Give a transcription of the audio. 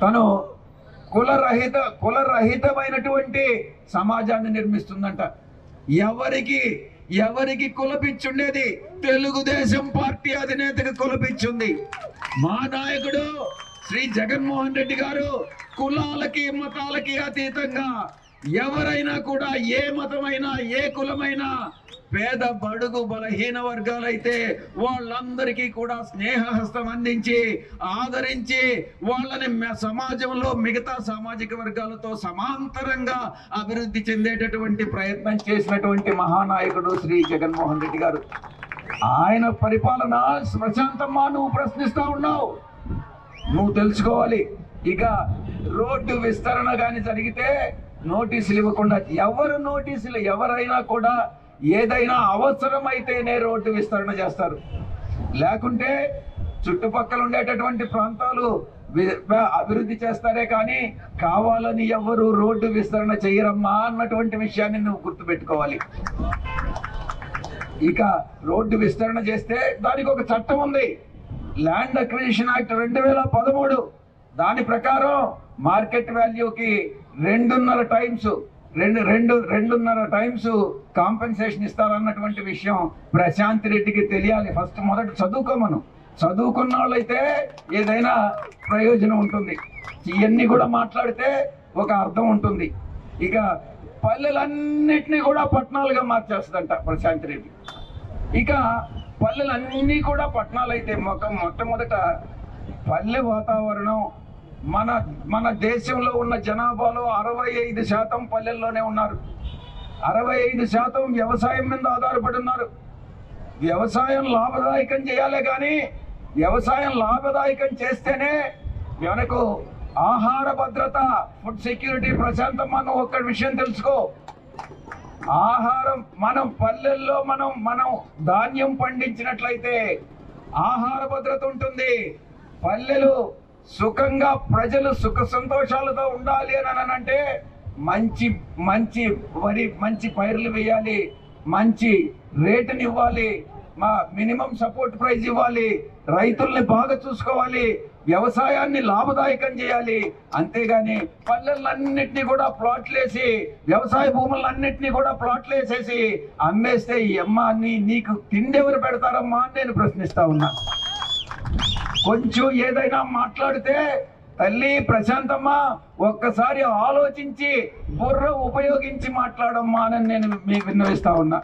తను కులరహితమైనటువంటి సమాజాన్ని నిర్మిస్తుందంట. ఎవరికి కులపిచ్చుండేది? తెలుగుదేశం పార్టీ అధినేతకు కులపిచ్చుంది. మా నాయకుడు శ్రీ జగన్మోహన్ రెడ్డి గారు కులాలకి మతాలకి అతీతంగా ఎవరైనా కూడా, ఏ మతమైనా ఏ కులమైనా, పేద బడుగు బలహీన వర్గాలైతే వాళ్ళందరికీ కూడా స్నేహహస్తం అందించి ఆదరించి వాళ్ళని సమాజంలో మిగతా సామాజిక వర్గాలతో సమాంతరంగా అభివృద్ధి చెందేటటువంటి ప్రయత్నం చేసినటువంటి మహానాయకుడు శ్రీ జగన్మోహన్ రెడ్డి గారు. ఆయన పరిపాలన ప్రశాంతమ్మా, నువ్వు ప్రశ్నిస్తా ఉన్నావు, నువ్వు తెలుసుకోవాలి. ఇక రోడ్డు విస్తరణ కానీ జరిగితే నోటీసులు ఇవ్వకుండా ఎవరైనా కూడా ఏదైనా అవసరమైతేనే రోడ్డు విస్తరణ చేస్తారు. లేకుంటే చుట్టుపక్కల ఉండేటటువంటి ప్రాంతాలు అభివృద్ధి చేస్తారే కానీ కావాలని ఎవరు రోడ్డు విస్తరణ చేయరమ్మా అన్నటువంటి విషయాన్ని నువ్వు గుర్తుపెట్టుకోవాలి. ఇక రోడ్డు విస్తరణ చేస్తే దానికి ఒక చట్టం ఉంది, ల్యాండ్ అక్విజిషన్ యాక్ట్ 2013. దాని ప్రకారం మార్కెట్ వాల్యూకి 2.5 టైమ్స్ కాంపెన్సేషన్ ఇస్తారన్నటువంటి విషయం ప్రశాంత్ రెడ్డికి తెలియాలి. మొదట చదువుకున్న వాళ్ళైతే ఏదైనా ప్రయోజనం ఉంటుంది, ఇవన్నీ కూడా మాట్లాడితే ఒక అర్థం ఉంటుంది. ఇక పల్లెలన్నిటినీ కూడా పట్టణాలుగా మార్చేస్తుందంట ప్రశాంత్ రెడ్డి. ఇక పల్లెలన్నీ కూడా పట్టణాలైతే మొట్టమొదట పల్లె వాతావరణం, మన దేశంలో ఉన్న జనాభాలో 65% పల్లెల్లోనే ఉన్నారు. 65% వ్యవసాయం మీద ఆధారపడి ఉన్నారు. వ్యవసాయం లాభదాయకం చేయాలి, కానీ వ్యవసాయం లాభదాయకం చేస్తేనే మనకు ఆహార భద్రత, ఫుడ్ సెక్యూరిటీ. ప్రశాంతమ్మా, నువ్వు ఒక్క విషయం తెలుసుకో, ఆహారం మనం పల్లెల్లో మనం ధాన్యం పండించినట్లయితే ఆహార భద్రత ఉంటుంది. పల్లెలు సుఖంగా ప్రజలు సుఖ సంతోషాలతో ఉండాలి అని అంటే మంచి వరి, మంచి పైర్లు వేయాలి, మంచి రేటుని ఇవ్వాలి, మినిమం సపోర్ట్ ప్రైస్ ఇవ్వాలి, రైతుల్ని బాగా చూసుకోవాలి, వ్యవసాయాన్ని లాభదాయకం చేయాలి. అంతేగాని పల్లెలన్నింటినీ కూడా ప్లాట్లేసి, వ్యవసాయ భూములన్నింటినీ కూడా ప్లాట్లేసేసి అమ్మేస్తే నీకు తిండి ఎవరు పెడతారమ్మా అని నేను ప్రశ్నిస్తా ఉన్నా. కొంచెం ఏదైనా మాట్లాడితే తల్లి ప్రశాంతమ్మ ఒక్కసారి ఆలోచించి బుర్ర ఉపయోగించి మాట్లాడమ్మా అని నేను మీకు విన్నవిస్తా ఉన్నా.